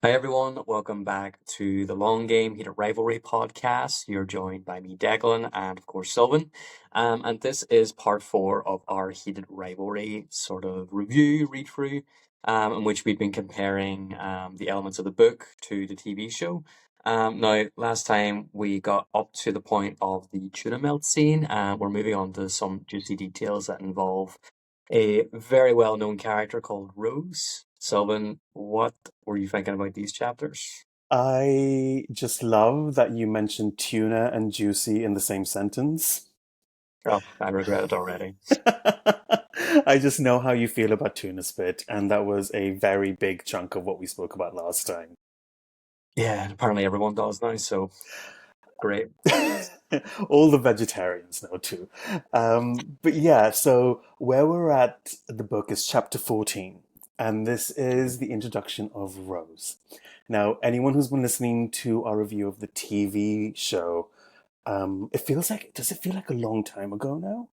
Hi, everyone. Welcome back to the Long Game Heated Rivalry podcast. You're joined by me, Declan, and of course, Silvan. And this is part four of our Heated Rivalry sort of review, read through, in which we've been comparing the elements of the book to the TV show. Now, last time we got up to the point of the tuna melt scene. We're moving on to some juicy details that involve a very well known character called Rose. Sylvan, what were you thinking about these chapters? I just love that you mentioned tuna and juicy in the same sentence. Oh, I regret it already. I just know how you feel about tuna spit, and that was a very big chunk of what we spoke about last time. Yeah, and apparently everyone does now, so great. All the vegetarians know too. But yeah, so where we're at, the book is chapter 14, and this is the introduction of Rose. Now, anyone who's been listening to our review of the TV show, does it feel like a long time ago now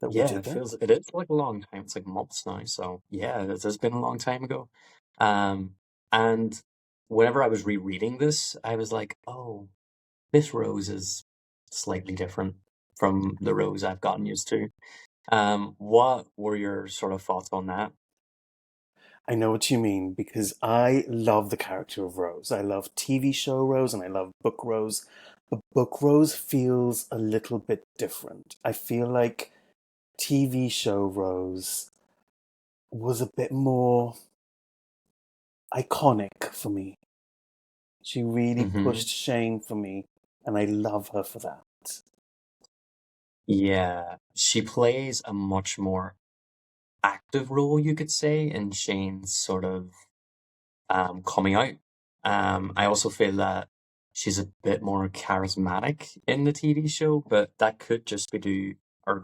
that we Yeah, did that? it is like a long time. It's like months now, so yeah, this has been a long time ago. Um, and whenever I was rereading this, I was like, oh, this Rose is slightly different from the Rose I've gotten used to. What were your sort of thoughts on that? I know what you mean because I love the character of Rose. I love TV show Rose and I love book Rose. But book Rose feels a little bit different. I feel like TV show Rose was a bit more iconic for me. She really Hmm. pushed Shane for me, and I love her for that. Yeah, she plays a much more active role, you could say, in Shane's sort of coming out. I also feel that she's a bit more charismatic in the TV show, but that could just be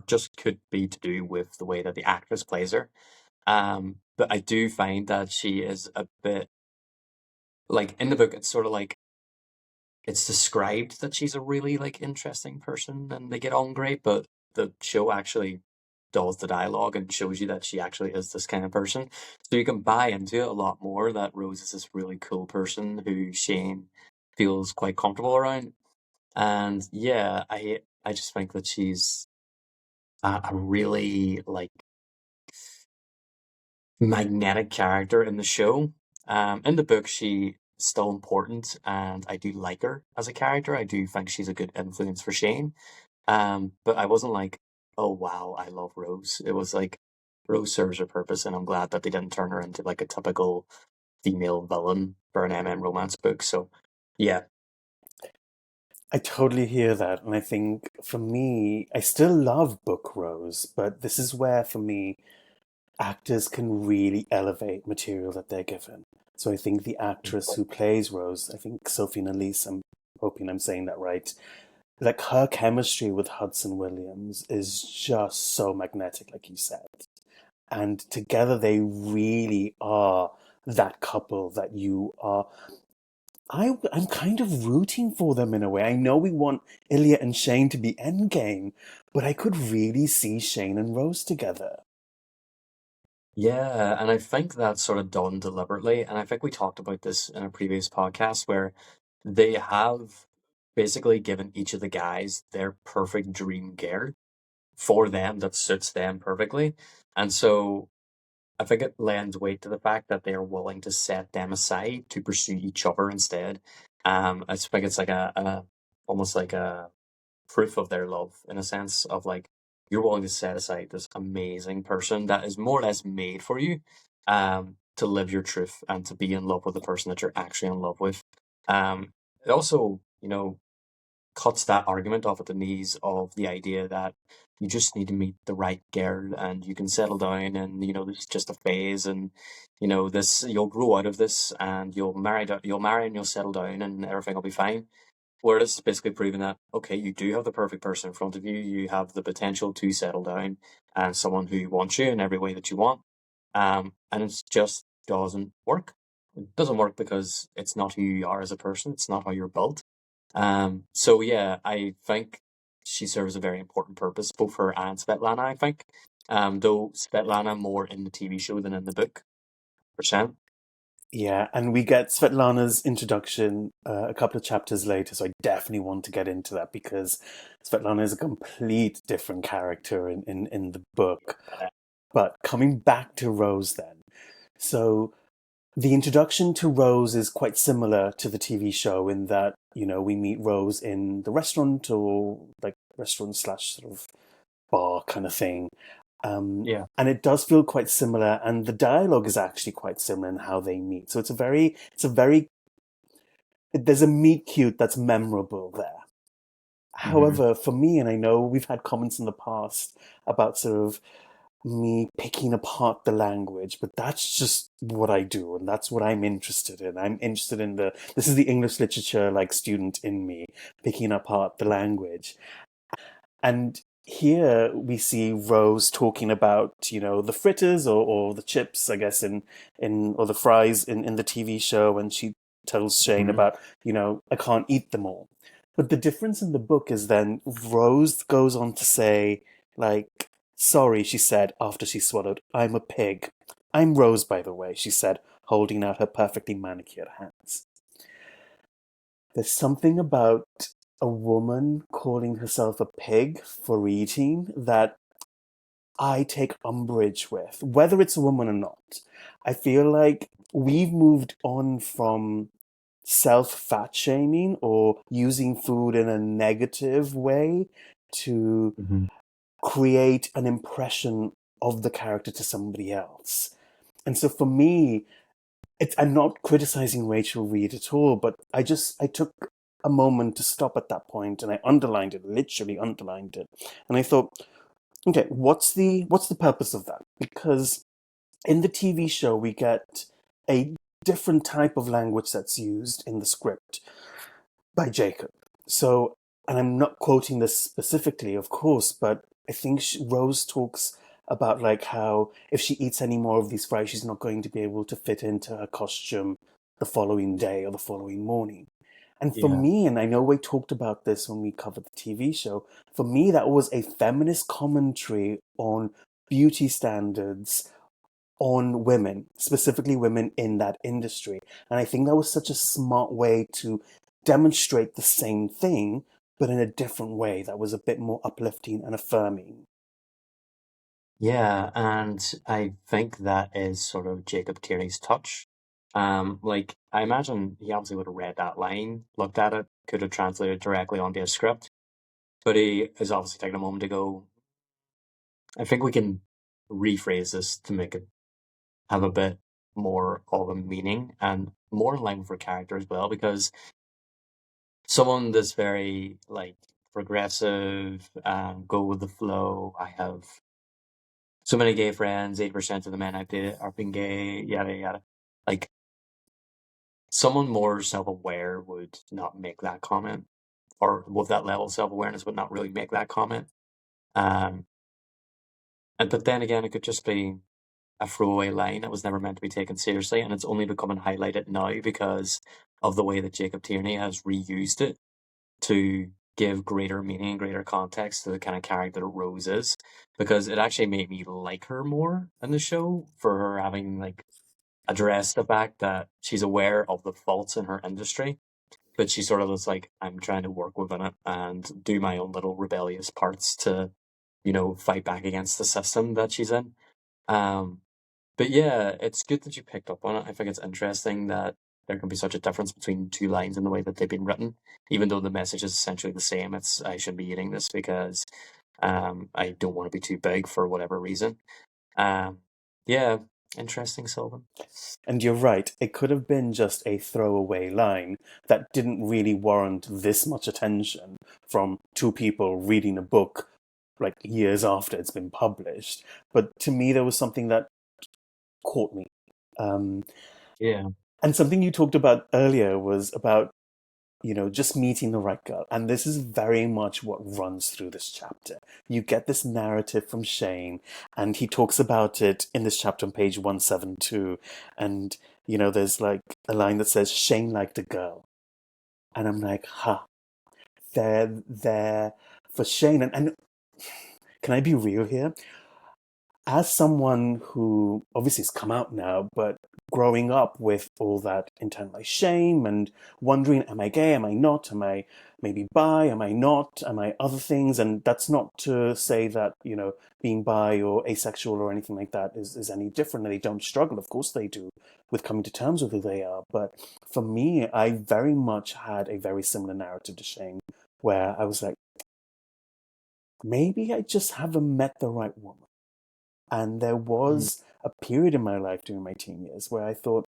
just could be to do with the way that the actress plays her. But I do find that she is a bit like in the book. It's sort of like it's described that she's a really like interesting person and they get on great, but the show actually does the dialogue and shows you that she actually is this kind of person. So you can buy into it a lot more that Rose is this really cool person who Shane feels quite comfortable around. And yeah, I just think that she's a really like magnetic character in the show. In the book, she still important, and I do like her as a character. I do think she's a good influence for Shane. But I wasn't like, oh wow, I love Rose. It was like Rose serves her purpose, and I'm glad that they didn't turn her into like a typical female villain for an MM romance book. So, yeah. I totally hear that, and I think for me, I still love book Rose, but this is where, for me, actors can really elevate material that they're given. So I think the actress who plays Rose, I think Sophie Nélisse, I'm hoping I'm saying that right, like her chemistry with Hudson Williams is just so magnetic, like you said. And together they really are that couple that you are. I'm kind of rooting for them in a way. I know we want Ilya and Shane to be endgame, but I could really see Shane and Rose together. Yeah, and I think that's sort of done deliberately. And I think we talked about this in a previous podcast where they have basically given each of the guys their perfect dream gear for them that suits them perfectly. And so I think it lends weight to the fact that they are willing to set them aside to pursue each other instead. I just think it's like a almost like a proof of their love in a sense of like you're willing to set aside this amazing person that is more or less made for you to live your truth and to be in love with the person that you're actually in love with. It also, cuts that argument off at the knees of the idea that you just need to meet the right girl and you can settle down and this is just a phase and this you'll grow out of this and you'll marry and you'll settle down and everything will be fine. Where this is basically proving that okay, you do have the perfect person in front of you, you have the potential to settle down and someone who wants you in every way that you want. And it just doesn't work. It doesn't work because it's not who you are as a person, it's not how you're built. So yeah, I think she serves a very important purpose, both her and Svetlana, I think. Though Svetlana more in the TV show than in the book, percent. Yeah, and we get Svetlana's introduction a couple of chapters later, so I definitely want to get into that because Svetlana is a complete different character in the book. But coming back to Rose then. So the introduction to Rose is quite similar to the TV show in that, we meet Rose in the restaurant or like restaurant slash sort of bar kind of thing. Yeah. And it does feel quite similar, and the dialogue is actually quite similar in how they meet. So there's a meet cute that's memorable there. Hmm. However, for me, and I know we've had comments in the past about sort of me picking apart the language, but that's just what I do, and that's what I'm interested in. I'm interested in this is the English literature like student in me, picking apart the language. And here we see Rose talking about, the fritters or the chips, I guess, or the fries in the TV show, and she tells Shane Hmm. about, I can't eat them all. But the difference in the book is then Rose goes on to say, like, sorry, she said after she swallowed, I'm a pig. I'm Rose, by the way, she said, holding out her perfectly manicured hands. There's something about a woman calling herself a pig for eating that I take umbrage with, whether it's a woman or not. I feel like we've moved on from self fat shaming or using food in a negative way to Hmm. create an impression of the character to somebody else. And so for me, I'm not criticizing Rachel Reid at all, but I took a moment to stop at that point and I underlined it, literally underlined it. And I thought, okay, what's the purpose of that? Because in the TV show we get a different type of language that's used in the script by Jacob. So, and I'm not quoting this specifically, of course, but I think Rose talks about like how if she eats any more of these fries, she's not going to be able to fit into her costume the following day or the following morning. And for Yeah. me, and I know we talked about this when we covered the TV show, for me, that was a feminist commentary on beauty standards on women, specifically women in that industry. And I think that was such a smart way to demonstrate the same thing, but in a different way that was a bit more uplifting and affirming. Yeah, and I think that is sort of Jacob Tierney's touch. Like I imagine he obviously would have read that line, looked at it, could have translated directly onto a script, but he is obviously taking a moment to go, I think we can rephrase this to make it have a bit more of a meaning and more in line with her character as well, because someone that's very like progressive, go with the flow. I have so many gay friends, 8% of the men I've dated are being gay, yada yada. Like someone more self aware would not make that comment, or with that level of self awareness would not really make that comment. Um, and but then again, it could just be a throwaway line that was never meant to be taken seriously, and it's only becoming highlighted now because of the way that Jacob Tierney has reused it to give greater meaning and greater context to the kind of character that Rose is. Because it actually made me like her more in the show for her having like addressed the fact that she's aware of the faults in her industry, but she sort of was like, I'm trying to work within it and do my own little rebellious parts to, fight back against the system that she's in. Um, but yeah, it's good that you picked up on it. I think it's interesting that there can be such a difference between two lines in the way that they've been written, even though the message is essentially the same. It's I shouldn't be eating this because I don't want to be too big for whatever reason. Um, yeah, interesting, Sylvan. And you're right, it could have been just a throwaway line that didn't really warrant this much attention from two people reading a book like years after it's been published. But to me, there was something that caught me. Um, Yeah. and something you talked about earlier was about, just meeting the right girl. And this is very much what runs through this chapter. You get this narrative from Shane, and he talks about it in this chapter on page 172. And, there's like a line that says, Shane liked a girl. And I'm like, they're there for Shane. And can I be real here? As someone who obviously has come out now, but growing up with all that internalized shame and wondering, am I gay? Am I not? Am I maybe bi? Am I not? Am I other things? And that's not to say that, being bi or asexual or anything like that is any different. And they don't struggle. Of course they do with coming to terms with who they are. But for me, I very much had a very similar narrative to Shane, where I was like, maybe I just haven't met the right woman. And there Mm. was a period in my life during my teen years where I thought,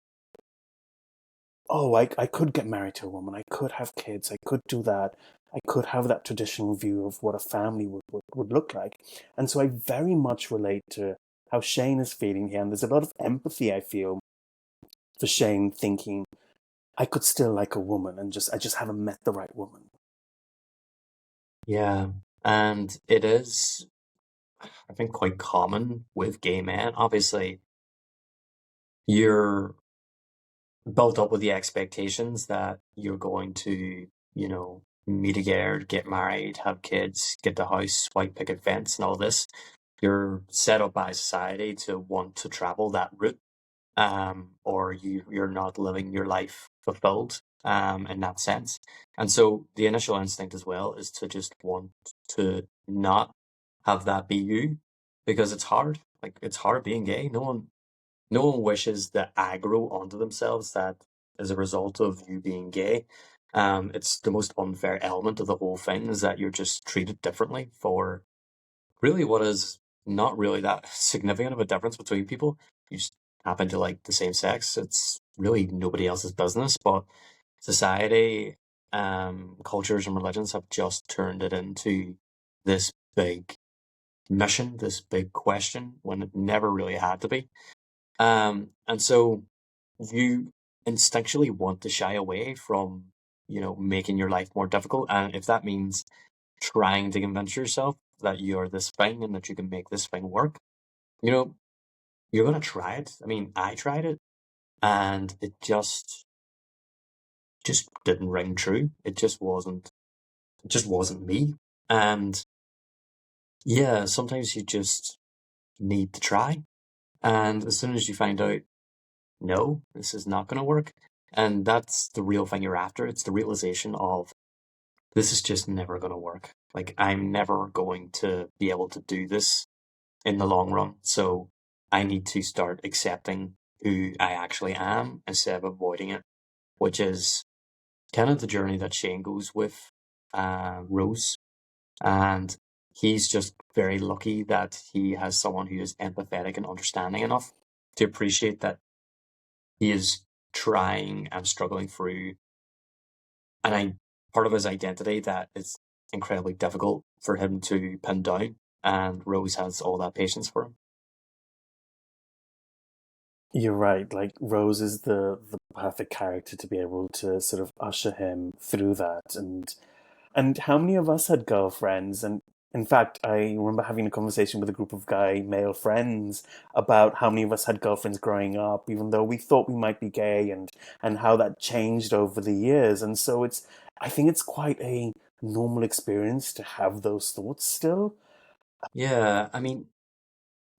oh, I could get married to a woman. I could have kids. I could do that. I could have that traditional view of what a family would look like. And so I very much relate to how Shane is feeling here. And there's a lot of empathy I feel for Shane thinking, I could still like a woman and I just haven't met the right woman. Yeah, and it is, I think, quite common with gay men. Obviously, you're built up with the expectations that you're going to, meet a girl, get married, have kids, get the house, white picket fence, and all this. You're set up by society to want to travel that route, or you're not living your life fulfilled, in that sense. And so the initial instinct as well is to just want to not have that be you, because it's hard. Like, it's hard being gay. No one wishes the aggro onto themselves that as a result of you being gay. It's the most unfair element of the whole thing is that you're just treated differently for really what is not really that significant of a difference between people. You just happen to like the same sex. It's really nobody else's business. But society, cultures, and religions have just turned it into this big mission, this big question, when it never really had to be. And so you instinctually want to shy away from, making your life more difficult. And if that means trying to convince yourself that you're this thing and that you can make this thing work, you know, you're gonna try it. I mean, I tried it and it just didn't ring true. It just wasn't me. And yeah, sometimes you just need to try. And as soon as you find out, no, this is not gonna work, and that's the real thing you're after. It's the realization of this is just never gonna work. Like, I'm never going to be able to do this in the long run. So I need to start accepting who I actually am instead of avoiding it, which is kind of the journey that Shane goes with, Rose. And he's just very lucky that he has someone who is empathetic and understanding enough to appreciate that he is trying and struggling through part of his identity that is incredibly difficult for him to pin down. And Rose has all that patience for him. You're right. Like Rose is the perfect character to be able to sort of usher him through that. And how many of us had girlfriends? And in fact, I remember having a conversation with a group of guy male friends about how many of us had girlfriends growing up, even though we thought we might be gay, and how that changed over the years. And so I think it's quite a normal experience to have those thoughts still. Yeah, I mean,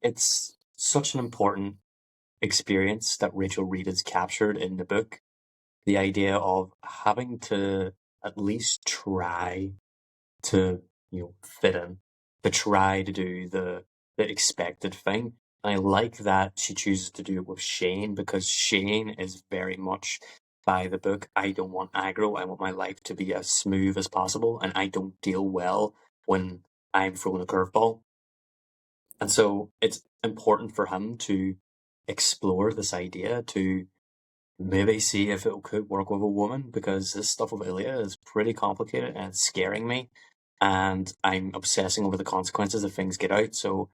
it's such an important experience that Rachel Reid has captured in the book. The idea of having to at least try to, fit in, to try to do the expected thing. And I like that she chooses to do it with Shane, because Shane is very much by the book. I don't want aggro. I want my life to be as smooth as possible, and I don't deal well when I'm throwing a curveball. And so it's important for him to explore this idea, to maybe see if it could work with a woman, because this stuff with Ilya is pretty complicated and it's scaring me. And I'm obsessing over the consequences if things get out. So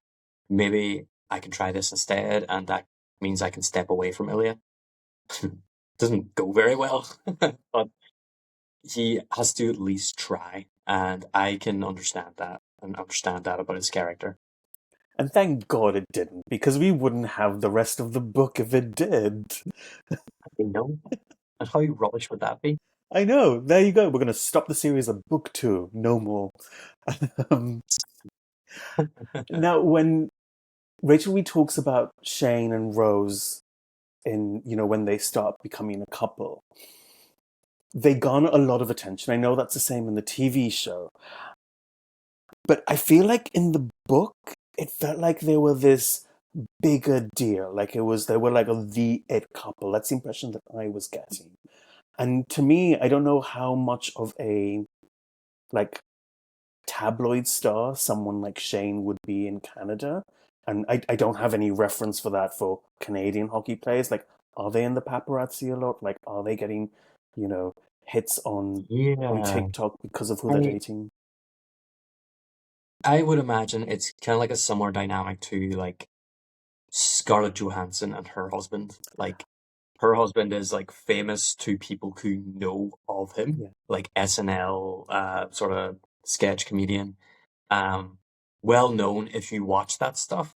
maybe I can try this instead, and that means I can step away from Ilya. Doesn't go very well, but he has to at least try. And I can understand that and understand that about his character. And thank God it didn't, because we wouldn't have the rest of the book if it did. You know? And how rubbish would that be? I know. There you go. We're going to stop the series at book two. No more. um, Now, when Rachel Reid talks about Shane and Rose, in, when they start becoming a couple, they garner a lot of attention. I know that's the same in the TV show, but I feel like in the book, it felt like they were this bigger deal. Like they were like the it couple. That's the impression that I was getting. And to me, I don't know how much of a like tabloid star someone like Shane would be in Canada. And I don't have any reference for that for Canadian hockey players. Like, are they in the paparazzi a lot? Like, are they getting, you know, hits on Yeah. TikTok because of who they're I dating? I would imagine it's kind of like a similar dynamic to like Scarlett Johansson and her husband. Like her husband is like famous to people who know of him, Yeah. like SNL sort of sketch comedian. Um, well known if you watch that stuff.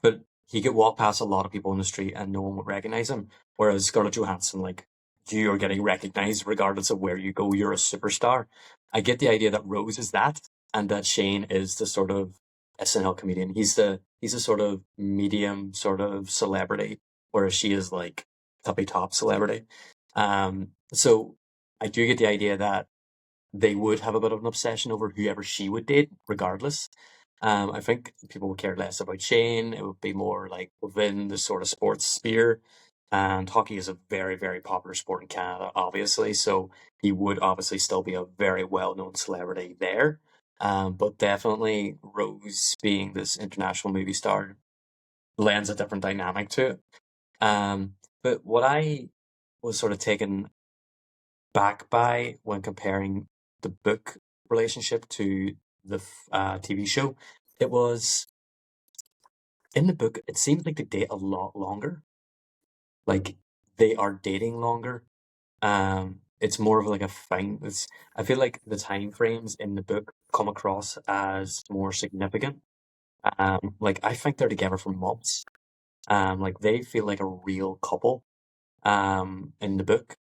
But he could walk past a lot of people in the street and no one would recognize him. Whereas Scarlett Johansson, like, you are getting recognized regardless of where you go. You're a superstar. I get the idea that Rose is that, and that Shane is the sort of SNL comedian. He's a sort of medium sort of celebrity, whereas she is like toppy top celebrity. So I do get the idea that they would have a bit of an obsession over whoever she would date, regardless. I think people would care less about Shane. It would be more like within the sort of sports sphere. And hockey is a very, very popular sport in Canada, obviously. So he would obviously still be a very well known celebrity there. But definitely Rose being this international movie star lends a different dynamic to it. But what I was sort of taken back by when comparing the book relationship to the TV show, it was in the book, it seems like they date a lot longer. Like they are dating longer. It's more of like a fine. I feel like the time frames in the book come across as more significant. Like I think they're together for months. Like they feel like a real couple. In the book,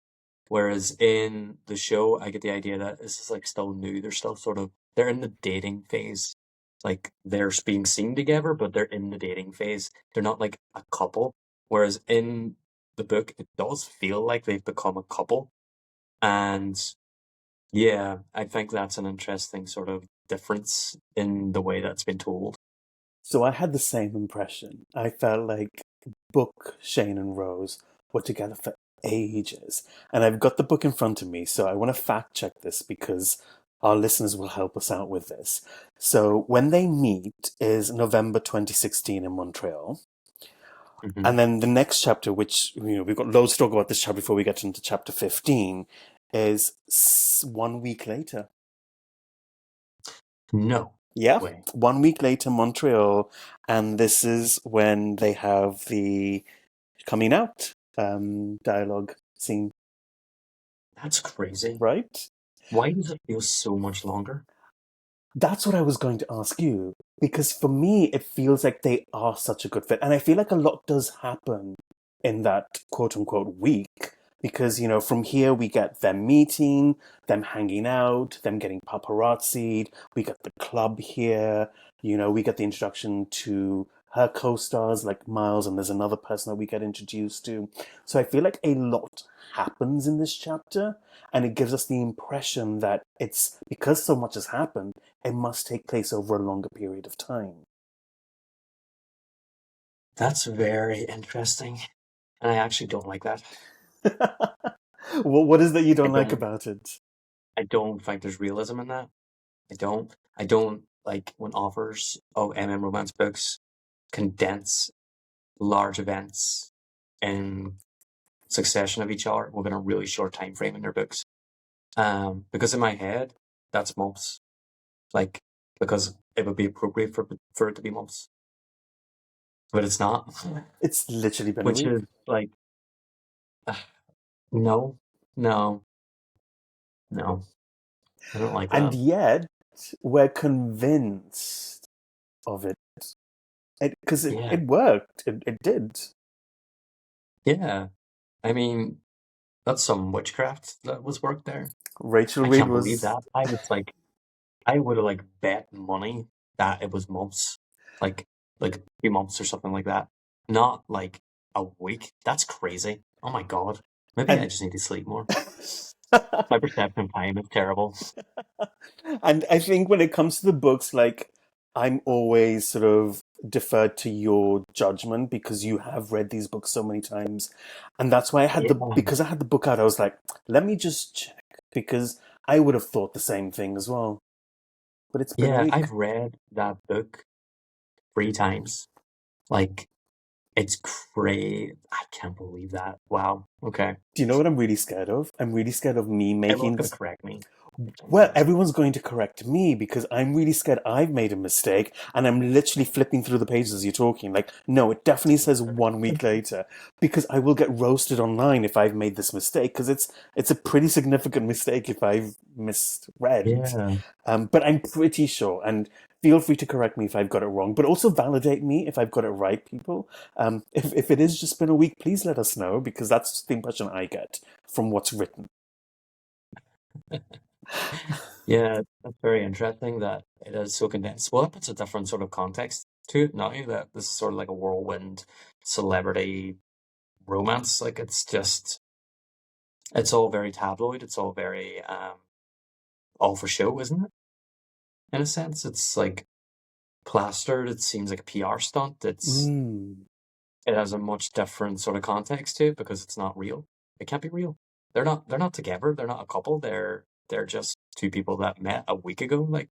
whereas in the show, I get the idea that this is like still new. They're still sort of they're in the dating phase. Like they're being seen together, but they're in the dating phase. They're not like a couple. Whereas in the book, it does feel like they've become a couple. And yeah, I think that's an interesting sort of difference in the way that's been told. So I had the same impression. I felt like book Shane and Rose were together for ages. And I've got the book in front of me, so I want to fact check this because our listeners will help us out with this. So when they meet is November 2016 in Montreal. Hmm. And then the next chapter, which, we've got loads to talk about this chapter before we get into chapter 15, is 1 week later. No Yeah, way. 1 week later, Montreal, and this is when they have the coming out dialogue scene, That's crazy. right? Why does it feel so much longer? That's what I was going to ask you. Because for me, it feels like they are such a good fit. And I feel like a lot does happen in that quote unquote week. Because, from here we get them meeting, them hanging out, them getting paparazzied. We get the club here. We get the introduction to her co stars like Miles, and there's another person that we get introduced to. So I feel like a lot happens in this chapter. And it gives us the impression that it's because so much has happened, it must take place over a longer period of time. That's very interesting. And I actually don't like that. Well, what is that you I don't like don't about it? I don't think there's realism in that. I don't like when authors of romance books condense large events in succession of each other within a really short time frame in their books. Because in my head, that's months. Like because it would be appropriate for it to be months. But it's not. It's literally been a Which week. is like no, no, no. I don't like And that. yet, we're convinced of it. Because Yeah. it worked. It did. Yeah. I mean, that's some witchcraft that was worked there. Rachel I Reid can't believe was. that. I would have like bet money that it was months, like like 2 months or something like that. Not like a week. That's crazy. Oh my God. Maybe I And just need to sleep more. My perception of time is terrible. and I think when it comes to the books, like I'm always sort of deferred to your judgment because you have read these books so many times. And that's why Yeah. because I had the book out, I was like, let me just check because I would have thought the same thing as well. But it's been a Yeah, week. I've read that book 3 times. Like, it's crazy. I can't believe that. Wow. Okay. Do you know what I'm really scared of? I'm really scared of me Everyone's making gonna this. correct me. Well, everyone's going to correct me because I'm really scared I've made a mistake and I'm literally flipping through the pages as you're talking. Like, no, it definitely says 1 week later because I will get roasted online if I've made this mistake because it's a pretty significant mistake if I've misread. Yeah. But I'm pretty sure, and feel free to correct me if I've got it wrong, but also validate me if I've got it right, people. If it has just been a week, please let us know because that's the impression I get from what's written. Yeah, that's very interesting that it is so condensed. Well, that puts a different sort of context to it now that this is sort of like a whirlwind celebrity romance. Like it's all very tabloid. It's all very all for show, isn't it? In a sense, it's like plastered. It seems like a PR stunt. Mm. It has a much different sort of context to it because it's not real. It can't be real. They're not together. They're not a couple. They're just two people that met a week ago. Like,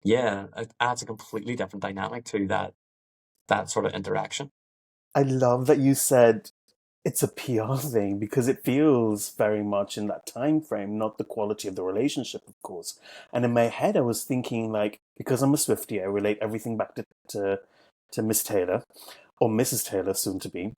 yeah, it adds a completely different dynamic to that sort of interaction. I love that you said it's a PR thing because it feels very much in that time frame, not the quality of the relationship, of course. And in my head, I was thinking like, because I'm a Swiftie, I relate everything back to Miss Taylor or Mrs. Taylor, soon to be.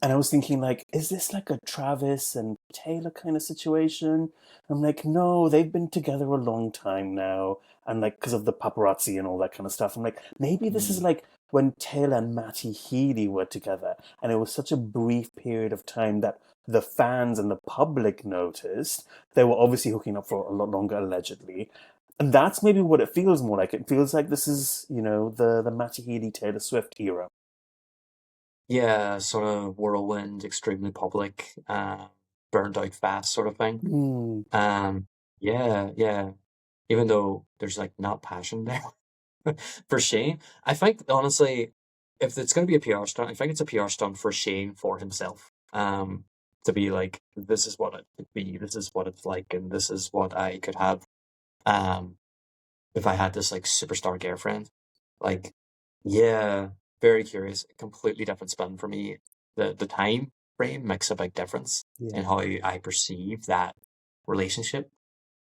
And I was thinking like, is this like a Travis and Taylor kind of situation? I'm like, no, they've been together a long time now, and like because of the paparazzi and all that kind of stuff. I'm like, maybe this is Mm. like when Taylor and Matty Healy were together, and it was such a brief period of time that the fans and the public noticed. They were obviously hooking up for a lot longer, allegedly. And that's maybe what it feels more like. It feels like this is, the Matty Healy Taylor Swift era. Yeah, sort of whirlwind, extremely public, burned out fast sort of thing. Mm. Um, yeah, yeah. Even though there's like not passion there for Shane, I think honestly, if it's going to be a PR stunt, I think it's a PR stunt for Shane for himself. To be like, this is what it could be, this is what it's like, and this is what I could have. Um, if I had this like superstar girlfriend, like, yeah, very curious. Completely different spin for me. The time frame makes a big difference in Yeah. how I perceive that relationship.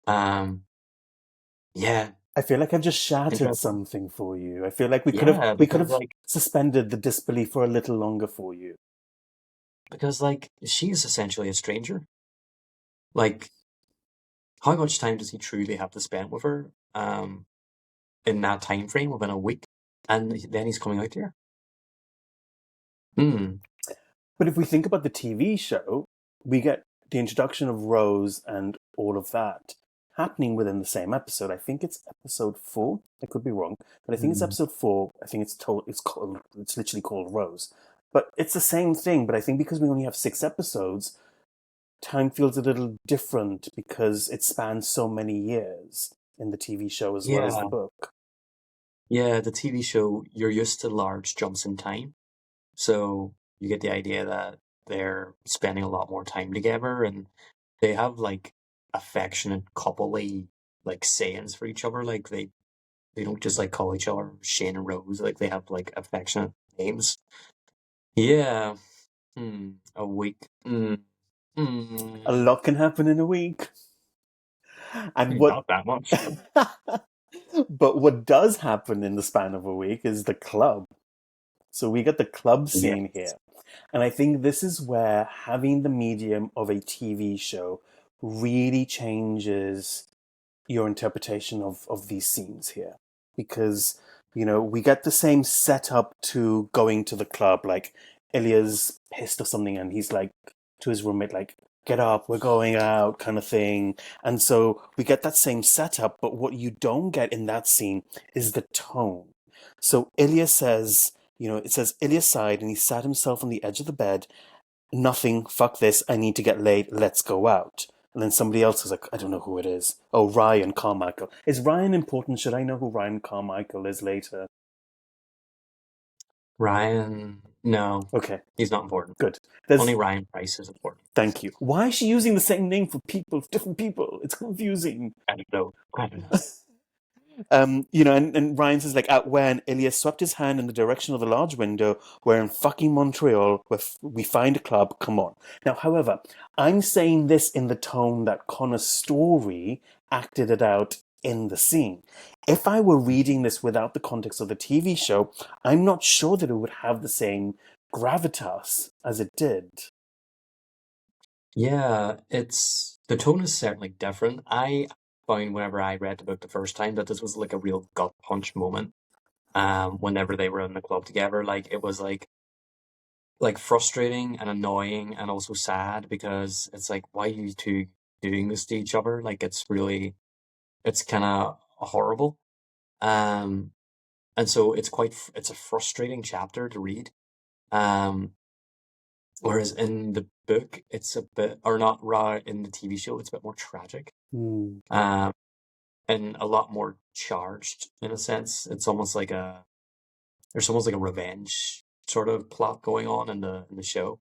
Um, yeah, I feel like I've just shattered interesting. something for you. I feel like we could have Yeah, we could have suspended the disbelief for a little longer for you. because like she's essentially a stranger. Like, how much time does he truly have to spend with her? In that time frame within a week, and then he's coming out here. Hmm. But if we think about the TV show, we get the introduction of Rose and all of that happening within the same episode. I think it's episode 4. I could be wrong, but I think it's Hmm. episode 4. I think it's literally called Rose. But it's the same thing, but I think because we only have 6 episodes, time feels a little different because it spans so many years in the TV show as well as the Yeah, book. yeah. The TV show, you're used to large jumps in time. So you get the idea that they're spending a lot more time together and they have like affectionate coupley like sayings for each other. Like they don't just like call each other Shane and Rose. Like they have like affectionate names. Yeah. Hmm. A week. Hmm. A Hmm. lot can happen in a week. And what Not that much. but what does happen in the span of a week is the club. So we get the club scene Yes. here. And I think this is where having the medium of a TV show really changes your interpretation of these scenes here. Because, we get the same setup to going to the club. Like, Ilya's pissed or something, and he's like to his roommate, like, get up, we're going out, kind of thing. And so we get that same setup, but what you don't get in that scene is the tone. So Ilya says, It says Ilya sighed and he sat himself on the edge of the bed. Nothing, fuck this, I need to get laid, let's go out. And then somebody else is like, I don't know who it is. Oh, Ryan Carmichael. Is Ryan important? Should I know who Ryan Carmichael is later? Ryan, no, Okay, he's not important. good. Only There's Ryan Price is important. Thank you. Why is she using the same name for people, different people? It's confusing. I don't know. I don't know. And Ryan says, like, out when Ilya swept his hand in the direction of the large window, we're in fucking Montreal, where we find a club, come on. Now, however, I'm saying this in the tone that Connor's story acted it out in the scene. If I were reading this without the context of the TV show, I'm not sure that it would have the same gravitas as it did. Yeah, it's the tone is certainly different. I found whenever I read the book the first time that this was like a real gut punch moment. Whenever they were in the club together, like it was like frustrating and annoying and also sad because it's like, why are you two doing this to each other? Like it's kind of horrible. Um, and so it's a frustrating chapter to read. Um, whereas in the book, it's a bit, or not raw in the TV show, it's a bit more tragic. Hmm. Um, and a lot more charged in a sense. There's almost like a revenge sort of plot going on in the show.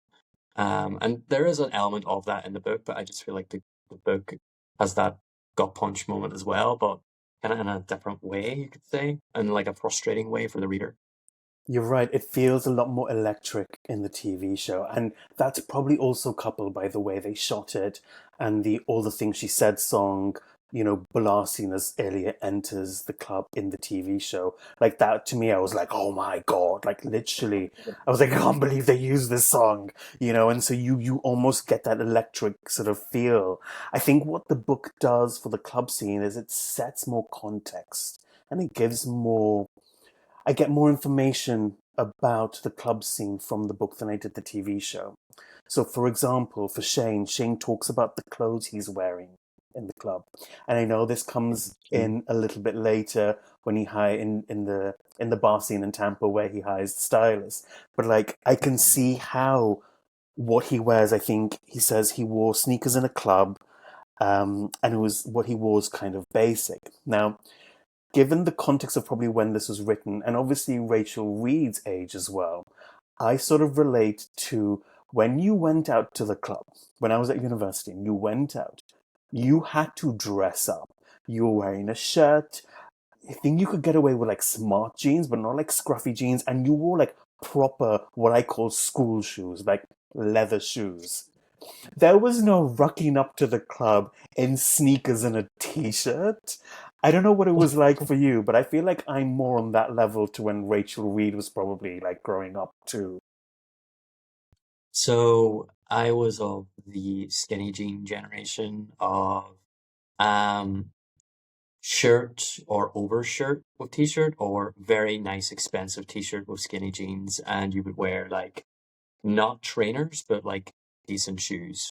And there is an element of that in the book, but I just feel like the book has that gut punch moment as well, but kind of in a different way, you could say, and like a frustrating way for the reader. You're right. It feels a lot more electric in the TV show, and that's probably also coupled by the way they shot it and the "All the Things She Said" song. Blasting as Ilya enters the club in the TV show. Like that to me, I was like, "Oh my god!" Like literally, I was like, "I can't believe they used this song." And so you almost get that electric sort of feel. I think what the book does for the club scene is it sets more context and it gives more. I get more information about the club scene from the book than I did the TV show. So, for example, for Shane talks about the clothes he's wearing in the club, and I know this comes Mm. in a little bit later when he hire in the bar scene in Tampa where he hires the stylist. But like, I can see how what he wears. I think he says he wore sneakers in a club, and it was what he wore was kind of basic. Now, given the context of probably when this was written, and obviously Rachel Reid's age as well, I sort of relate to when you went out to the club, when I was at university and you went out, you had to dress up. You were wearing a shirt. I think you could get away with like smart jeans, but not like scruffy jeans. And you wore like proper, what I call school shoes, like leather shoes. There was no rocking up to the club in sneakers and a t-shirt. I don't know what it was like for you, but I feel like I'm more on that level to when Rachel Reid was probably like growing up too. So I was of the skinny jean generation of um shirt or overshirt with t-shirt or very nice expensive t-shirt with skinny jeans, and you would wear like not trainers but like decent shoes.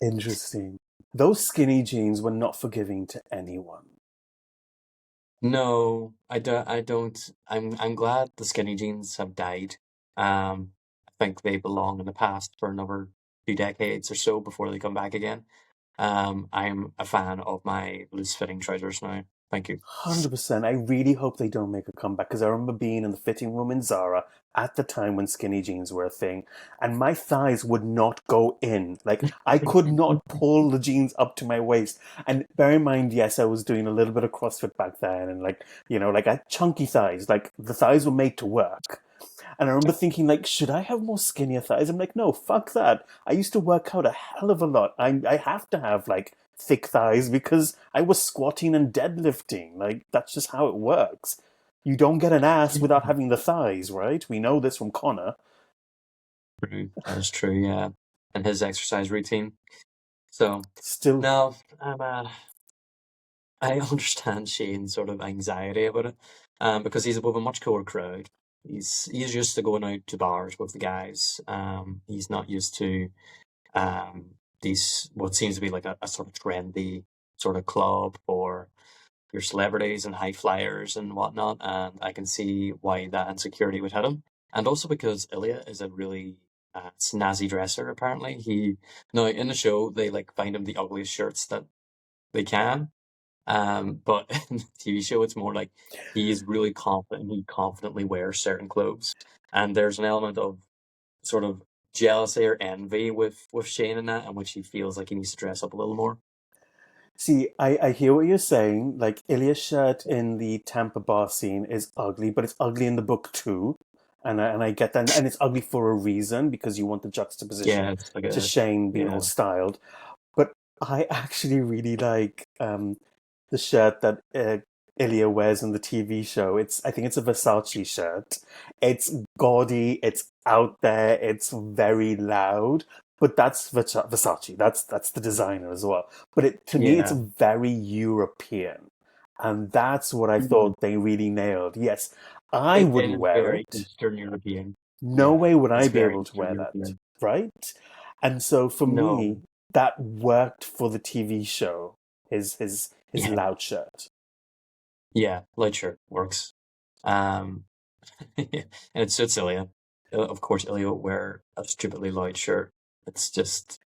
Interesting. Those skinny jeans were not forgiving to anyone. No, I don't. I'm glad the skinny jeans have died. I think they belong in the past for another 2 decades or so before they come back again. I'm a fan of my loose fitting trousers now. Thank you. 100%. I really hope they don't make a comeback because I remember being in the fitting room in Zara at the time when skinny jeans were a thing, and my thighs would not go in. Like, I could not pull the jeans up to my waist. And bear in mind, yes, I was doing a little bit of CrossFit back then, and like I had chunky thighs. Like, the thighs were made to work. And I remember thinking, like, should I have more skinnier thighs? I'm like, no, fuck that. I used to work out a hell of a lot. I have to have, like, thick thighs because I was squatting and deadlifting. Like, that's just how it works. You don't get an ass without having the thighs, right? We know this from Connor. True. That is true, yeah. And his exercise routine. So, Still, no, I understand Shane's sort of anxiety about it, because he's with a much cooler crowd. He's used to going out to bars with the guys. He's not used to these what seems to be like a sort of trendy sort of club or your celebrities and high flyers and whatnot, and I can see why that insecurity would hit him. And also because Ilya is a really snazzy dresser. Apparently, he now in the show they like find him the ugliest shirts that they can. But in the TV show, it's more like he is really confident. He confidently wears certain clothes, and there's an element of sort of jealousy or envy with Shane in that, in which he feels like he needs to dress up a little more. See, I hear what you're saying. Like, Ilya's shirt in the Tampa bar scene is ugly, but it's ugly in the book too. And I get that. And it's ugly for a reason because you want the Yeah, juxtaposition it's like to a Shane being all yeah, styled. But I actually really like the shirt that Ilya wears in the TV show. I think it's a Versace shirt. It's gaudy, it's out there, it's very loud. But that's Versace. That's the designer as well. But to me, it's yeah. very European, and that's what I Mm. thought they really nailed. Yes, I It wouldn't is wear very it. Eastern European. No Yeah, way would I it's be very able to Eastern wear that, European. right? And so for No, me, that worked for the TV show. His yeah, loud shirt. yeah. Light shirt works. Um, and it suits Ilya. Of course, Ilya would wear a stupidly loud shirt. It's just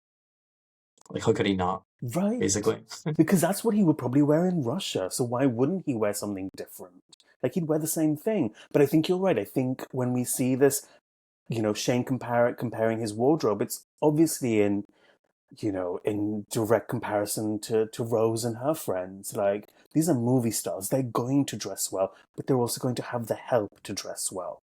like how could he not? Right. Basically, Because that's what he would probably wear in Russia. So why wouldn't he wear something different? Like, he'd wear the same thing. But I think you're right. I think when we see this, Shane comparing his wardrobe, it's obviously in direct comparison to Rose and her friends. Like, these are movie stars. They're going to dress well, but they're also going to have the help to dress well.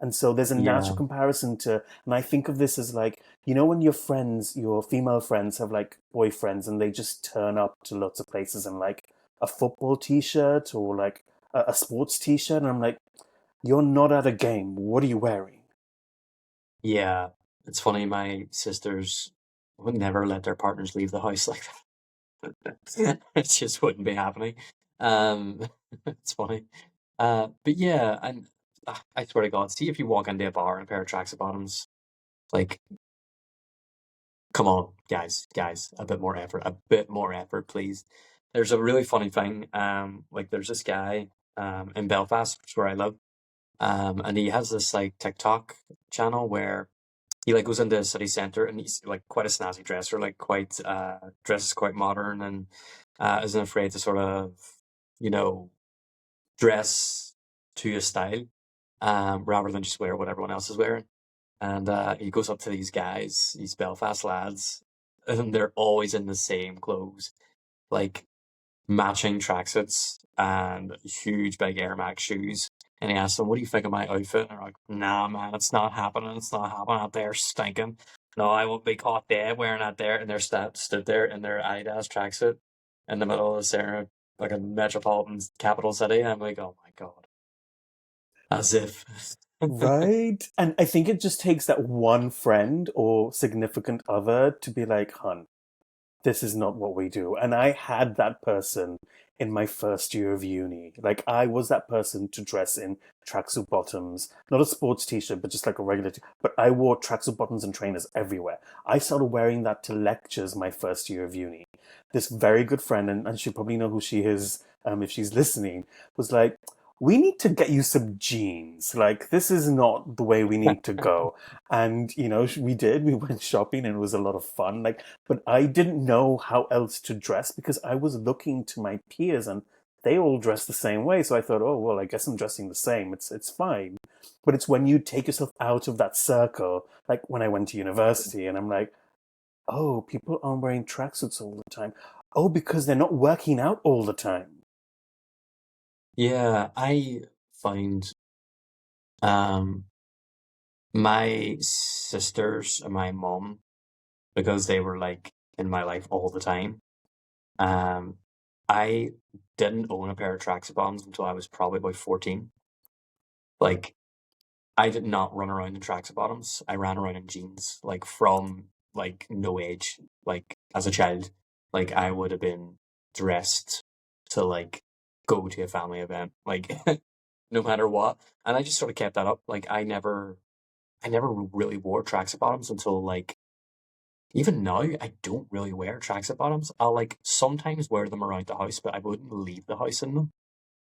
And so there's a natural yeah, comparison and I think of this as like, when your friends, your female friends have like boyfriends and they just turn up to lots of places in like a football t-shirt or like a sports t-shirt. And I'm like, you're not at a game. What are you wearing? yeah. It's funny. My sisters would never let their partners leave the house like that. It just wouldn't be happening. Um, it's funny. But yeah, and I swear to God, see if you walk into a bar in a pair of tracksuit bottoms, like, come on, guys, a bit more effort, please. There's a really funny thing. Like there's this guy in Belfast, which is where I live, and he has this like TikTok channel where he like goes into the city center and he's like quite a snazzy dresser, like quite dresses quite modern and isn't afraid to sort of you know dress to his style, rather than just wear what everyone else is wearing. And he goes up to these guys, these Belfast lads, and they're always in the same clothes, like matching tracksuits and huge big Air Max shoes. And he asks them, "What do you think of my outfit?" And they're like, "Nah, man, it's not happening. It's not happening out there, stinking. No, I won't be caught dead wearing that there." And they're stood there in their Adidas tracksuit in the middle of the center, like a metropolitan capital city. And I'm like, oh my God, as if. Right. And I think it just takes that one friend or significant other to be like, hun, this is not what we do. And I had that person in my first year of uni. Like, I was that person to dress in tracksuit bottoms, not a sports t-shirt, but just like a regular but I wore tracksuit bottoms and trainers everywhere. I started wearing that to lectures my first year of uni. This very good friend, and she'll probably know who she is if she's listening, was like, we need to get you some jeans. Like, this is not the way we need to go. And, we did. We went shopping and it was a lot of fun. Like, but I didn't know how else to dress because I was looking to my peers and they all dress the same way. So I thought, oh well, I guess I'm dressing the same. It's fine. But it's when you take yourself out of that circle, like when I went to university, and I'm like, oh, people aren't wearing tracksuits all the time. Oh, because they're not working out all the time. Yeah, I find um my sisters and my mom, because they were like in my life all the time. Um, I didn't own a pair of tracksuit bottoms until I was probably about 14. Like, I did not run around in tracksuit bottoms. I ran around in jeans, like from like no age. Like as a child, like I would have been dressed to like go to a family event, like no matter what. And I just sort of kept that up. Like I never really wore tracksuit bottoms until like even now, I don't really wear tracksuit bottoms. I'll like sometimes wear them around the house, but I wouldn't leave the house in them.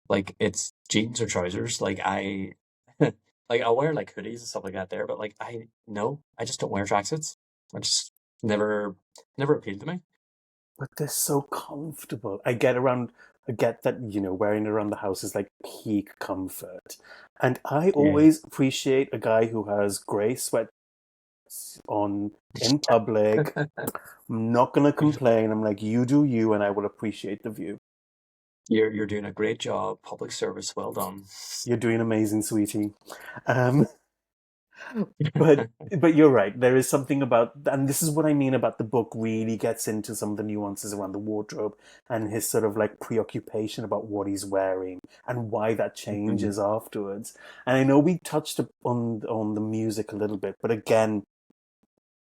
Like it's jeans or trousers. Like I like I'll wear like hoodies and stuff like that there, but like I no, I just don't wear tracksuits. I just never never appealed to me. But they're so comfortable. I get that, wearing it around the house is like peak comfort. And I Yeah. always appreciate a guy who has grey sweats on in public. I'm not going to complain. I'm like, you do you, and I will appreciate the view. You're doing a great job. Public service, well done. You're doing amazing, sweetie. Um, but but you're right. There is something about, and this is what I mean about the book really gets into some of the nuances around the wardrobe and his sort of like preoccupation about what he's wearing and why that Mhm. changes afterwards. And I know we touched on the music a little bit, but again,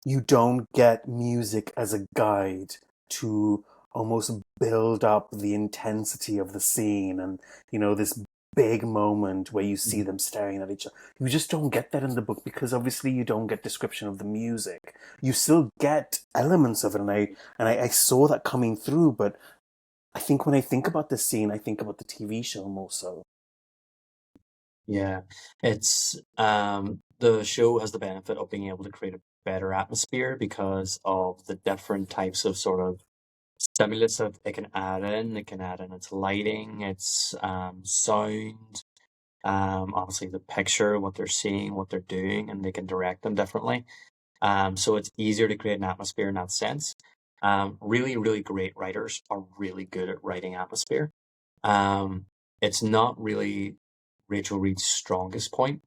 you don't get music as a guide to almost build up the intensity of the scene and this big moment where you see them staring at each other. You just don't get that in the book because obviously you don't get description of the music. You still get elements of it, and I saw that coming through, but I think when I think about the scene, I think about the TV show more so. Yeah, it's the show has the benefit of being able to create a better atmosphere because of the different types of sort of stimulus that it can add in. It can add in its lighting, its sound, obviously the picture, what they're seeing, what they're doing, and they can direct them differently. So it's easier to create an atmosphere in that sense. Really, really great writers are really good at writing atmosphere. Um, it's not really Rachel Reid's strongest point.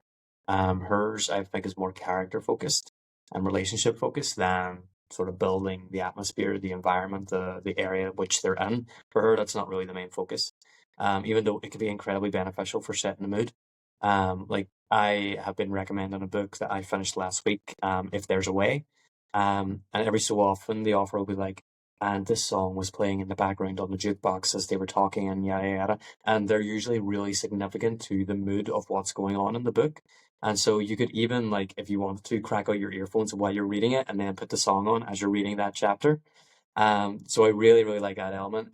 Hers, I think, is more character focused and relationship focused than sort of building the atmosphere, the environment, the area which they're in. For her, that's not really the main focus. Even though it can be incredibly beneficial for setting the mood. Like I have been recommending a book that I finished last week, If There's a Way. And every so often the author will be like, and this song was playing in the background on the jukebox as they were talking and yada yada. And they're usually really significant to the mood of what's going on in the book. And so you could even like if you wanted to crack out your earphones while you're reading it and then put the song on as you're reading that chapter. So I really, really like that element.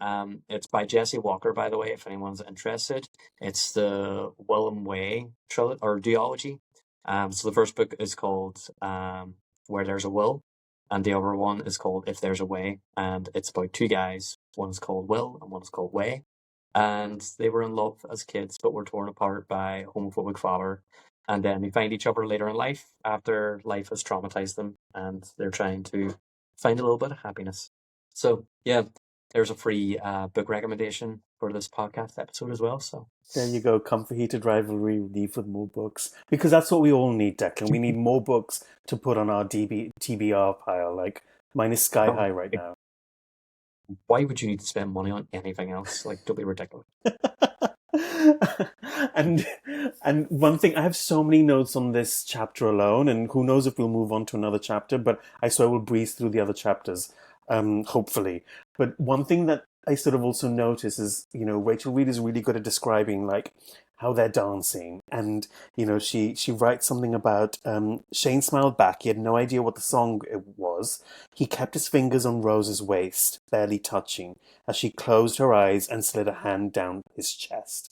It's by Jesse Walker, by the way, if anyone's interested. It's the Willem Way trilogy or duology. So the first book is called Where There's a Will, and the other one is called If There's a Way, and it's about two guys. One's called Will and one's called Way, and they were in love as kids, but were torn apart by a homophobic father. And then they find each other later in life after life has traumatized them, and they're trying to find a little bit of happiness. So yeah, there's a free book recommendation for this podcast episode as well. So There you go. Come for Heated Rivalry, leave with more books. Because that's what we all need, Declan. We need more books to put on our TBR pile. Like, mine is sky oh, high right like, now. why would you need to spend money on anything else? Like, don't be ridiculous. and and one thing, I have so many notes on this chapter alone, and who knows if we'll move on to another chapter, but I swear we'll breeze through the other chapters, hopefully. But one thing that I sort of also notice is, Rachel Reid is really good at describing like how they're dancing. And, she writes something about Shane smiled back. He had no idea what the song it was. He kept his fingers on Rose's waist, barely touching, as she closed her eyes and slid a hand down his chest.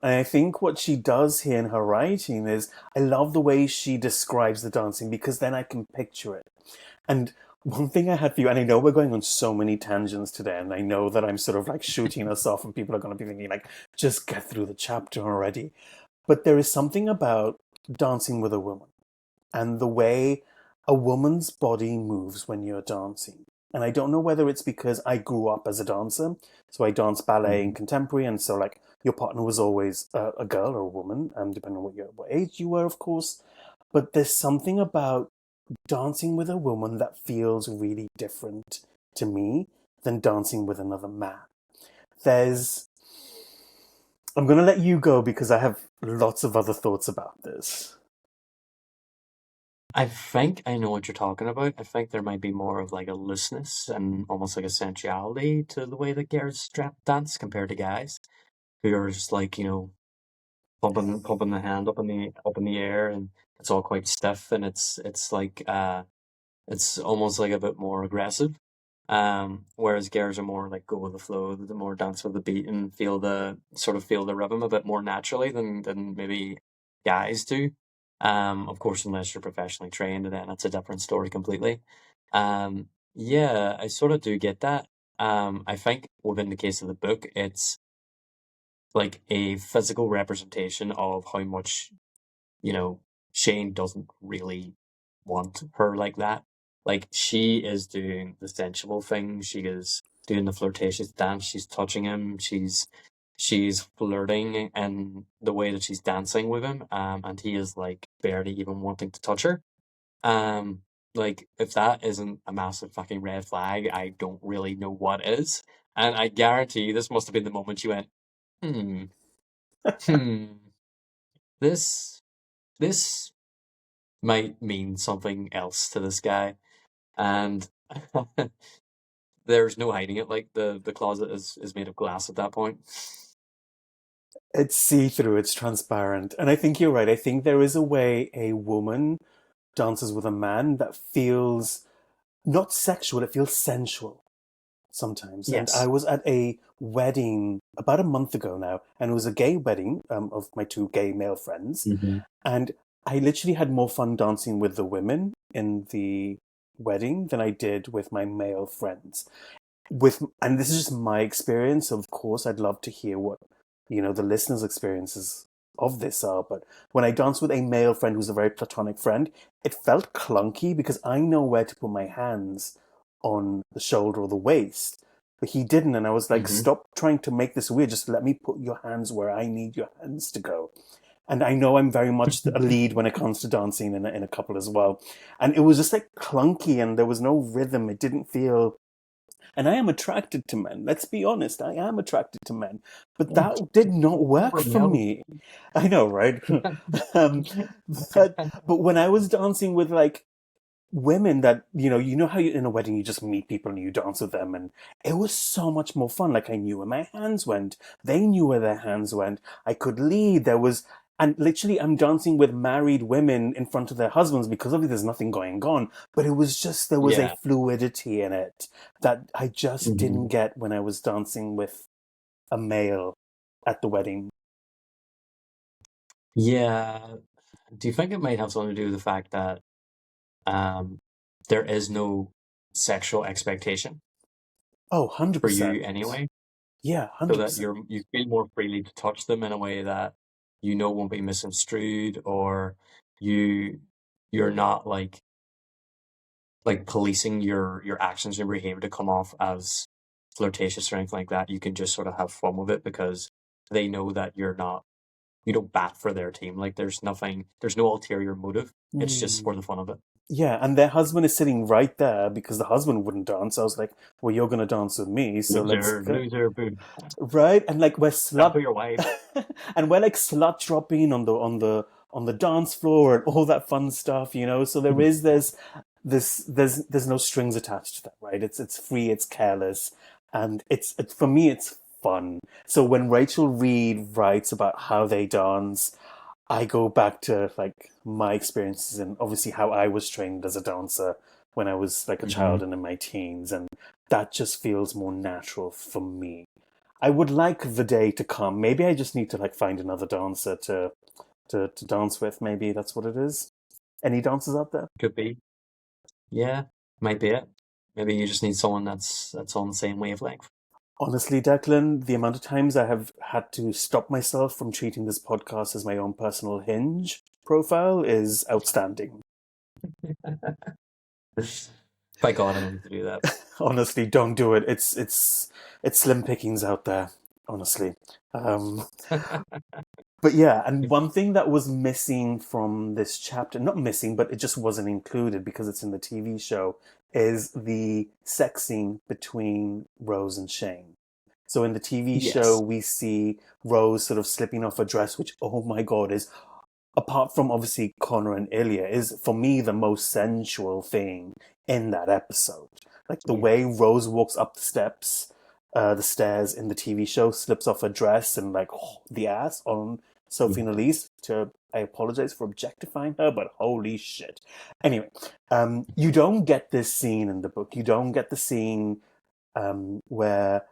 And I think what she does here in her writing is, I love the way she describes the dancing because then I can picture it. And one thing I had for you, and I know we're going on so many tangents today, and I know that I'm sort of like shooting us off, and people are going to be thinking, like, just get through the chapter already. But there is something about dancing with a woman and the way a woman's body moves when you're dancing. And I don't know whether it's because I grew up as a dancer, so I danced ballet and Mhm. contemporary, and so like your partner was always a girl or a woman, depending on what age you were, of course. But there's something about dancing with a woman that feels really different to me than dancing with another man. There's. I'm going to let you go because I have lots of other thoughts about this. I think I know what you're talking about. I think there might be more of like a looseness and almost like a sensuality to the way that girls strap dance compared to guys who are just like, pumping the hand up in the air and it's all quite stiff and it's like It's almost like a bit more aggressive. Whereas girls are more like go with the flow, the more dance with the beat and feel the rhythm a bit more naturally than maybe guys do. Of course, unless you're professionally trained, then it's a different story completely. Yeah, I sort of do get that. I think within the case of the book, it's like a physical representation of how much Shane doesn't really want her like that. Like she is doing the sensual thing. She is doing the flirtatious dance. She's touching him. She's flirting and the way that she's dancing with him. And he is like barely even wanting to touch her. Um, like if that isn't a massive fucking red flag, I don't really know what is. And I guarantee this must have been the moment you went, hmm, hmm, this this might mean something else to this guy. And there's no hiding it. Like the closet is made of glass at that point. It's see-through, it's transparent. And I think you're right. I think there is a way a woman dances with a man that feels not sexual, it feels sensual sometimes. And I Yes. was at a wedding about a month ago now, and it was a gay wedding of my two gay male friends. Hmm. And I literally had more fun dancing with the women in the wedding than I did with my male friends. And this is just my experience. Of course, I'd love to hear what the listeners' experiences of this are. But when I danced with a male friend who's a very platonic friend, it felt clunky because I know where to put my hands on the shoulder or the waist. But he didn't, and I was like, Hmm. stop trying to make this weird. Just let me put your hands where I need your hands to go. And I know I'm very much a lead when it comes to dancing in a couple as well. And it was just like clunky and there was no rhythm. It didn't feel. And I am attracted to men. Let's be honest. I am attracted to men. But that did not work For for male. me. I know, right? um, but but when I was dancing with like women that how you in a wedding you just meet people and you dance with them, and it was so much more fun. Like I knew where my hands went, they knew where their hands went. I could lead. There was, and literally I'm dancing with married women in front of their husbands because obviously there's nothing going on, but it was just there was a Yeah. fluidity in it that I just didn't Hmm. get when I was dancing with a male at the wedding. Yeah. Do you think it might have something to do with the fact that um there is no sexual expectation Oh, for 100%. you anyway? Yeah, So that 100%. you feel more freely to touch them in a way that won't be misconstrued, or you you're not like policing your actions and behavior to come off as flirtatious or anything like that. You can just sort of have fun with it because they know that you don't bat for their team. Like there's no ulterior motive. It's just for Mm. the fun of it. Yeah, and their husband is sitting right there because the husband wouldn't dance. I was like, "Well, you're gonna dance with me, so let's Loser, go." loser, boo. Right? And like we're Tell slut, to your wife. and we're like slut dropping on the dance floor and all that fun stuff. So there is there's no strings attached to that, right? It's free, it's careless, and it's for me it's fun. So when Rachel Reid writes about how they dance, I go back to like my experiences and obviously how I was trained as a dancer when I was like a child Hmm. and in my teens, and that just feels more natural for me. I would like the day to come. Maybe I just need to like find another dancer to dance with. Maybe that's what it is. Any dancers out there? Could be. Yeah, might be it. Maybe you just need someone that's on the same wavelength. Honestly, Declan, the amount of times I have had to stop myself from treating this podcast as my own personal Hinge profile is outstanding. By God, I don't need to do that. Honestly, don't do it. It's slim pickings out there. Honestly, um, but yeah, and one thing that was missing from this chapter, not missing, but it just wasn't included because it's in the TV show, is the sex scene between Rose and Shane. So in the TV show, Yes. we see Rose sort of slipping off a dress, which, oh my God, is, apart from obviously Connor and Ilya, is for me the most sensual thing in that episode. Like the Yeah. way Rose walks up the stairs in the TV show, slips off her dress, and like the ass on Sophie Yeah. Nélisse. I apologize for objectifying her, but holy shit. Anyway, you don't get this scene in the book. You don't get the scene where,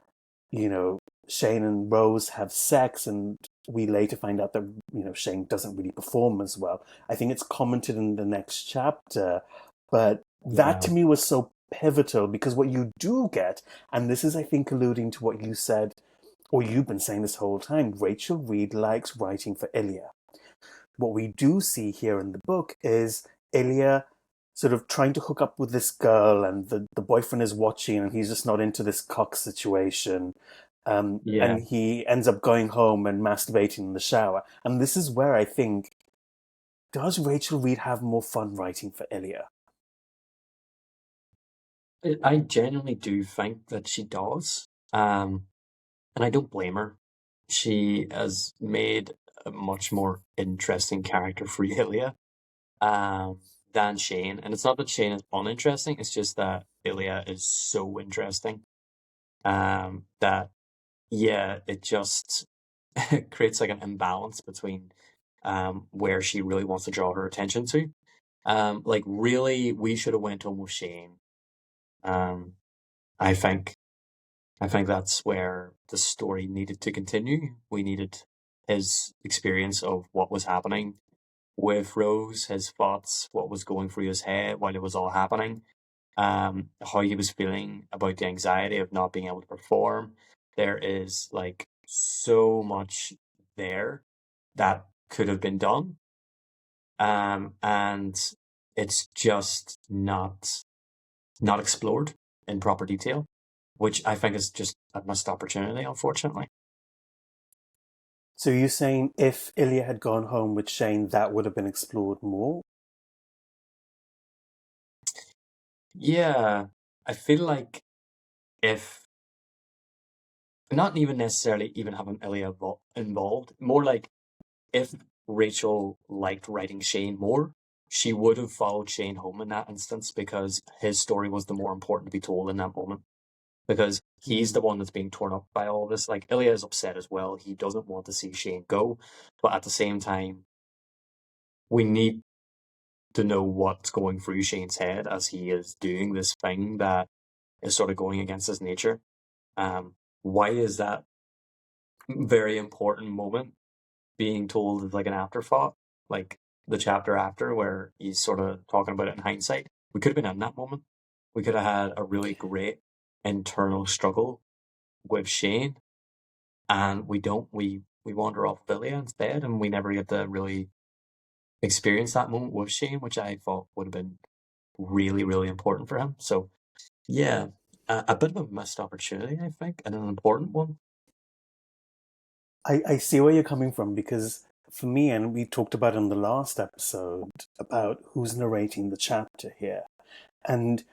you know, Shane and Rose have sex, and we later find out that, you know, Shane doesn't really perform as well. I think it's commented in the next chapter, but that Yeah. to me was so pivotal because what you do get, and this is, I think, alluding to what you said, or you've been saying this whole time, Rachel Reid likes writing for Ilya. What we do see here in the book is Ilya sort of trying to hook up with this girl, and the boyfriend is watching, and he's just not into this cock situation. Yeah. And he ends up going home and masturbating in the shower. And this is where I think, does Rachel Reid have more fun writing for Ilya? I genuinely do think that she does. And I don't blame her. She has made a much more interesting character for Ilya um, than Shane. And it's not that Shane is uninteresting, it's just that Ilya is so interesting that, yeah, it just creates like an imbalance between where she really wants to draw her attention to. Like, really, we should have went home with Shane. Um, I think I think that's where the story needed to continue. We needed his experience of what was happening with Rose, his thoughts, what was going through his head while it was all happening, how he was feeling about the anxiety of not being able to perform. There is like so much there that could have been done. And it's just not explored in proper detail, which I think is just a missed opportunity, unfortunately. So you're saying if Ilya had gone home with Shane, that would have been explored more? Yeah, I feel like if not even necessarily even having Ilya involved, more like if Rachel liked writing Shane more, she would have followed Shane home in that instance because his story was the more important to be told in that moment. Because he's the one that's being torn up by all this. Like Ilya is upset as well. He doesn't want to see Shane go, but at the same time, we need to know what's going through Shane's head as he is doing this thing that is sort of going against his nature. Why is that very important moment being told as like an afterthought, like the chapter after where he's sort of talking about it in hindsight? We could have been in that moment. We could have had a really great internal struggle with Shane, and we don't. We wander off Villia instead, and we never get to really experience that moment with Shane, which I thought would have been really, really important for him. So yeah, a bit of a missed opportunity, I think, and an important one. I see where you're coming from because for me, and we talked about in the last episode about who's narrating the chapter here. And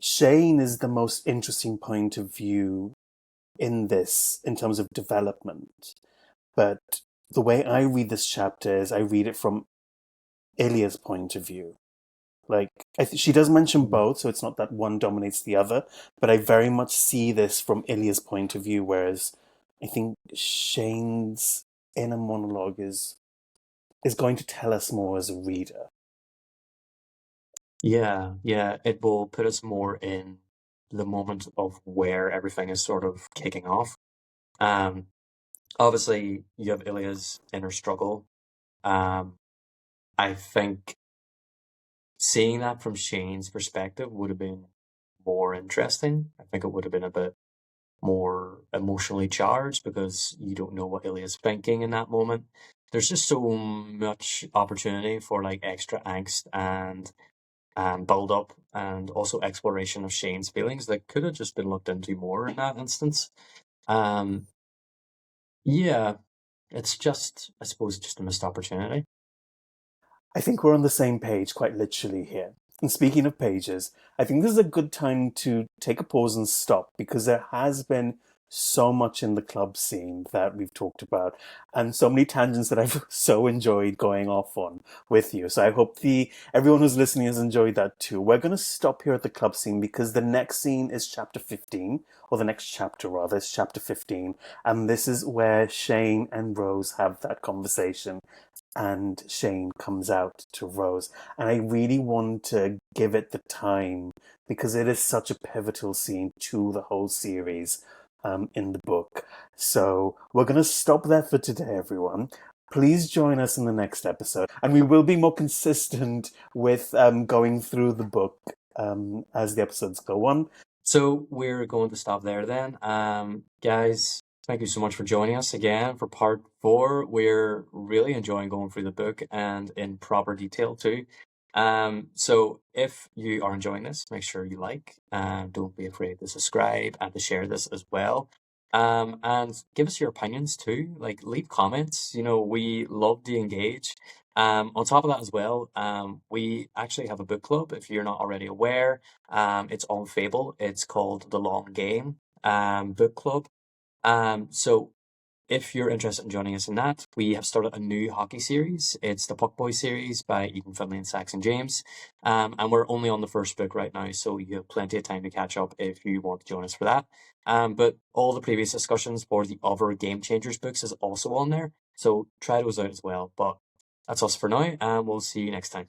Shane is the most interesting point of view in this in terms of development. But the way I read this chapter is I read it from Ilya's point of view. Like, she does mention Mhm. both, so it's not that one dominates the other, but I very much see this from Ilya's point of view, whereas I think Shane's inner monologue is going to tell us more as a reader. Yeah, yeah, it will put us more in the moment of where everything is sort of kicking off. Um, Obviously, you have Ilya's inner struggle. Um, I think seeing that from Shane's perspective would have been more interesting. I think it would have been a bit more emotionally charged because you don't know what Ilya's thinking in that moment. There's just so much opportunity for like extra angst and build up and also exploration of Shane's feelings that could have just been looked into more in that instance. Um, yeah, it's just, I suppose, just a missed opportunity. I think we're on the same page, quite literally, here. And speaking of pages, I think this is a good time to take a pause and stop because there has been so much in the club scene that we've talked about, and so many tangents that I've so enjoyed going off on with you. So I hope the everyone who's listening has enjoyed that too. We're going to stop here at the club scene because the next scene is chapter 15, or the next chapter rather, is chapter 15, and this is where Shane and Rose have that conversation. And Shane comes out to Rose. And I really want to give it the time because it is such a pivotal scene to the whole series in the book. So we're going to stop there for today, everyone. Please join us in the next episode, and we will be more consistent with going through the book as the episodes go on. So we're going to stop there then. Guys, thank you so much for joining us again for part 4. We're really enjoying going through the book and in proper detail too. So if you are enjoying this, make sure you like, don't be afraid to subscribe and to share this as well. And give us your opinions too. Like, leave comments. We love to engage. On top of that as well, we actually have a book club if you're not already aware. It's on Fable. It's called The Long Game Book Club. So if you're interested in joining us in that, we have started a new hockey series. It's the Puck Boy series by Ethan Finlay and Saxon James. And we're only on the first book right now, so you have plenty of time to catch up if you want to join us for that. But all the previous discussions for the other Game Changers books is also on there, so try those out as well. But that's us for now, and we'll see you next time.